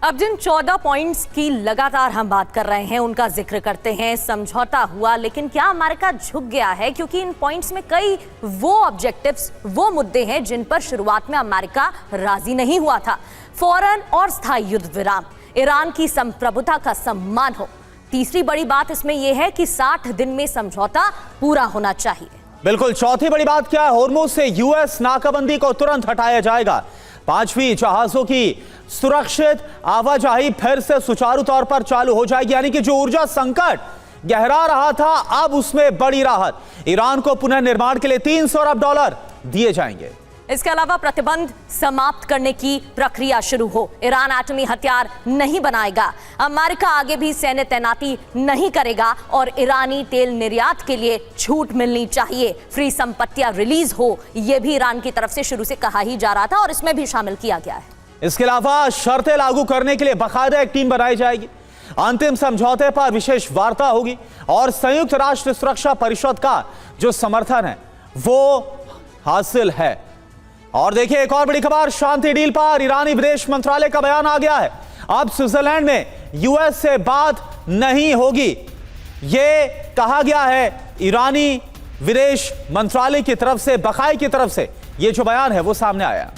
अब जिन 14 पॉइंट्स की लगातार हम बात कर रहे हैं उनका जिक्र करते हैं। समझौता हुआ, लेकिन क्या अमेरिका झुक गया है? क्योंकि इन पॉइंट्स में कई वो ऑब्जेक्टिव्स, वो मुद्दे हैं जिन पर शुरुआत में अमेरिका राजी नहीं हुआ था। फौरन और स्थायी युद्ध विराम, ईरान की संप्रभुता का सम्मान हो। तीसरी बड़ी बात इसमें यह है कि 60 दिन में समझौता पूरा होना चाहिए। बिल्कुल। चौथी बड़ी बात क्या है? होर्मुज से यूएस नाकाबंदी को तुरंत हटाया जाएगा। पांचवी, जहाजों की सुरक्षित आवाजाही फिर से सुचारू तौर पर चालू हो जाएगी, यानी कि जो ऊर्जा संकट गहरा रहा था अब उसमें बड़ी राहत। ईरान को पुनर्निर्माण के लिए $300 अरब दिए जाएंगे। इसके अलावा प्रतिबंध समाप्त करने की प्रक्रिया शुरू हो। ईरान एटमी हथियार नहीं बनाएगा। अमेरिका आगे भी सैन्य तैनाती नहीं करेगा और ईरानी तेल निर्यात के लिए छूट मिलनी चाहिए। फ्री संपत्तियां रिलीज हो, यह भी ईरान की तरफ से शुरू से कहा ही जा रहा था और इसमें भी शामिल किया गया है। इसके अलावा शर्तें लागू करने के लिए बाकायदा एक टीम बनाई जाएगी। अंतिम समझौते पर विशेष वार्ता होगी और संयुक्त राष्ट्र सुरक्षा परिषद का जो समर्थन है वो हासिल है। और देखिए एक और बड़ी खबर, शांति डील पर ईरानी विदेश मंत्रालय का बयान आ गया है। अब स्विट्जरलैंड में यूएस से बात नहीं होगी, यह कहा गया है ईरानी विदेश मंत्रालय की तरफ से, बकाई की तरफ से यह जो बयान है वो सामने आया।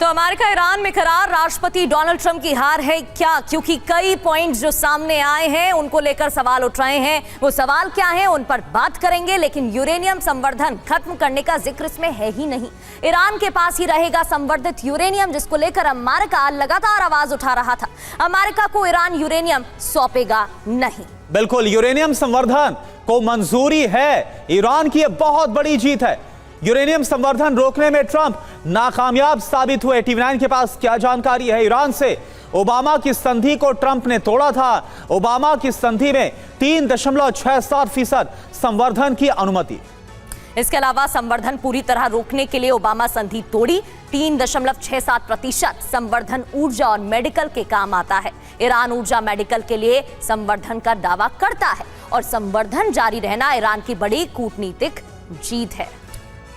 तो अमेरिका ईरान में करार, राष्ट्रपति डोनाल्ड ट्रंप की हार है क्या? क्योंकि कई पॉइंट्स जो सामने आए हैं उनको लेकर सवाल उठ रहे हैं। वो सवाल क्या है उन पर बात करेंगे, लेकिन यूरेनियम संवर्धन खत्म करने का जिक्र इसमें है ही नहीं। ईरान के पास ही रहेगा संवर्धित यूरेनियम, जिसको लेकर अमेरिका लगातार आवाज उठा रहा था। अमेरिका को ईरान यूरेनियम सौंपेगा नहीं। बिल्कुल, यूरेनियम संवर्धन को मंजूरी है। ईरान की यह बहुत बड़ी जीत है। यूरेनियम संवर्धन रोकने में ट्रंप नाकामयाब साबित हुए। टीवी9 के पास क्या जानकारी है? ईरान से ओबामा की संधि को ट्रंप ने तोड़ा था। ओबामा की संधि में 3.67% संवर्धन की अनुमति। इसके अलावा संवर्धन पूरी तरह रोकने के लिए ओबामा संधि तोड़ी। 3.67% संवर्धन ऊर्जा और मेडिकल के काम आता है। ईरान ऊर्जा मेडिकल के लिए संवर्धन का दावा करता है और संवर्धन जारी रहना ईरान की बड़ी कूटनीतिक जीत है।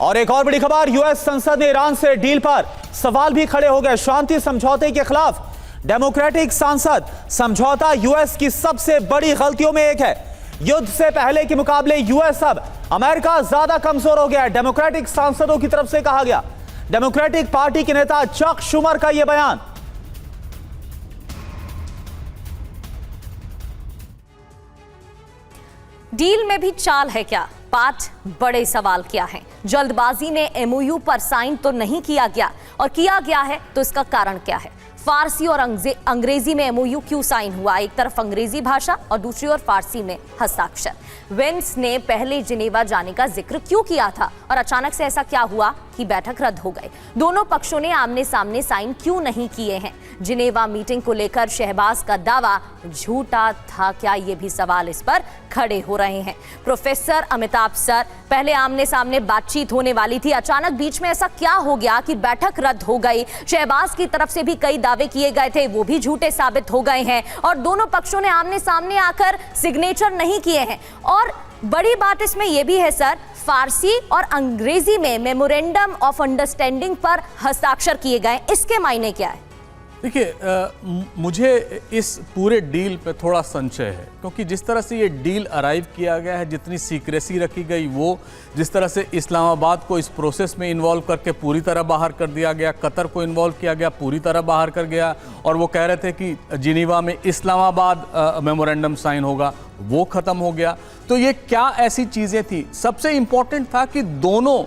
और एक और बड़ी खबर, यूएस संसद में ईरान से डील पर सवाल भी खड़े हो गए। शांति समझौते के खिलाफ डेमोक्रेटिक सांसद, समझौता यूएस की सबसे बड़ी गलतियों में एक है। युद्ध से पहले के मुकाबले यूएस अब अमेरिका ज्यादा कमजोर हो गया है, डेमोक्रेटिक सांसदों की तरफ से कहा गया। डेमोक्रेटिक पार्टी के नेता चक शुमर का यह बयान। डील में भी चाल है क्या? 5 बड़े सवाल क्या हैं? जल्दबाजी में एमओयू पर साइन तो नहीं किया गया, और किया गया है तो इसका कारण क्या है? फारसी और अंग्रेजी में एमओयू क्यों साइन हुआ? एक तरफ अंग्रेजी भाषा और दूसरी ओर फारसी में हस्ताक्षर। वेंस ने पहले जिनेवा जाने का जिक्र क्यों किया था और अचानक से ऐसा क्या हुआ कि बैठक रद्द हो गई? दोनों पक्षों ने आमने सामने साइन क्यों नहीं किए हैं? जिनेवा मीटिंग को लेकर शहबाज का दावा झूठा था क्या? ये भी सवाल इस पर खड़े हो रहे हैं। प्रोफेसर अमिताभ सर, पहले आमने सामने बातचीत होने वाली थी, अचानक बीच में ऐसा क्या हो गया कि बैठक रद्द हो गई? शहबाज की तरफ से भी कई दावे किए गए थे, वो भी झूठे साबित हो गए हैं और दोनों पक्षों ने आमने सामने आकर सिग्नेचर नहीं किए हैं। और बड़ी बात इसमें यह भी है सर, फारसी और अंग्रेजी में मेमोरेंडम ऑफ अंडरस्टैंडिंग पर हस्ताक्षर किए गए, इसके मायने क्या है? देखिए, मुझे इस पूरे डील पे थोड़ा संशय है, क्योंकि जिस तरह से ये डील अराइव किया गया है, जितनी सीक्रेसी रखी गई, वो जिस तरह से इस्लामाबाद को इस प्रोसेस में इन्वॉल्व करके पूरी तरह बाहर कर दिया गया, कतर को इन्वॉल्व किया गया, पूरी तरह बाहर कर गया, और वो कह रहे थे कि जिनीवा में इस्लामाबाद मेमोरेंडम साइन होगा, वो ख़त्म हो गया। तो ये क्या ऐसी चीज़ें थी? सबसे इम्पोर्टेंट था कि दोनों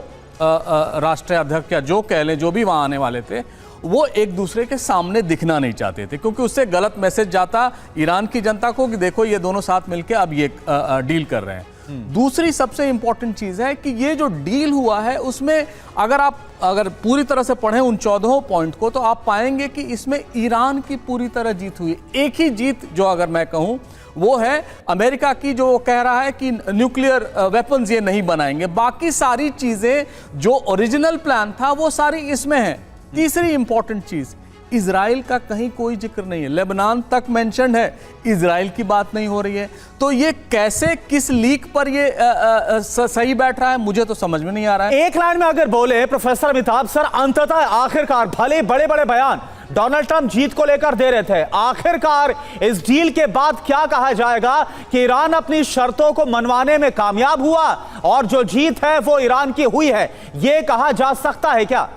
राष्ट्राध्यक्ष या जो कह लें, जो भी वहाँ आने वाले थे, वो एक दूसरे के सामने दिखना नहीं चाहते थे, क्योंकि उससे गलत मैसेज जाता ईरान की जनता को कि देखो ये दोनों साथ मिलकर अब ये डील कर रहे हैं। दूसरी सबसे इंपॉर्टेंट चीज है कि ये जो डील हुआ है उसमें अगर पूरी तरह से पढ़ें उन 14 पॉइंट को, तो आप पाएंगे कि इसमें ईरान की पूरी तरह जीत हुई। एक ही जीत जो अगर मैं कहूं वो है अमेरिका की, जो वो कह रहा है कि न्यूक्लियर वेपन्स ये नहीं बनाएंगे। बाकी सारी चीजें जो ओरिजिनल प्लान था वो सारी इसमें है। तीसरी इंपॉर्टेंट चीज, इजराइल का कहीं कोई जिक्र नहीं है, लेबनान तक मेंशन है, इजराइल की बात नहीं हो रही है। तो ये कैसे, किस लीक पर ये सही बैठ रहा है, मुझे तो समझ में नहीं आ रहा है। एक लाइन में अगर बोले प्रोफेसर अमिताभ सर, अंततः आखिरकार भले बड़े बड़े बयान डोनाल्ड ट्रंप जीत को लेकर दे रहे थे, आखिरकार इस डील के बाद क्या कहा जाएगा कि ईरान अपनी शर्तों को मनवाने में कामयाब हुआ और जो जीत है वो ईरान की हुई है, ये कहा जा सकता है क्या?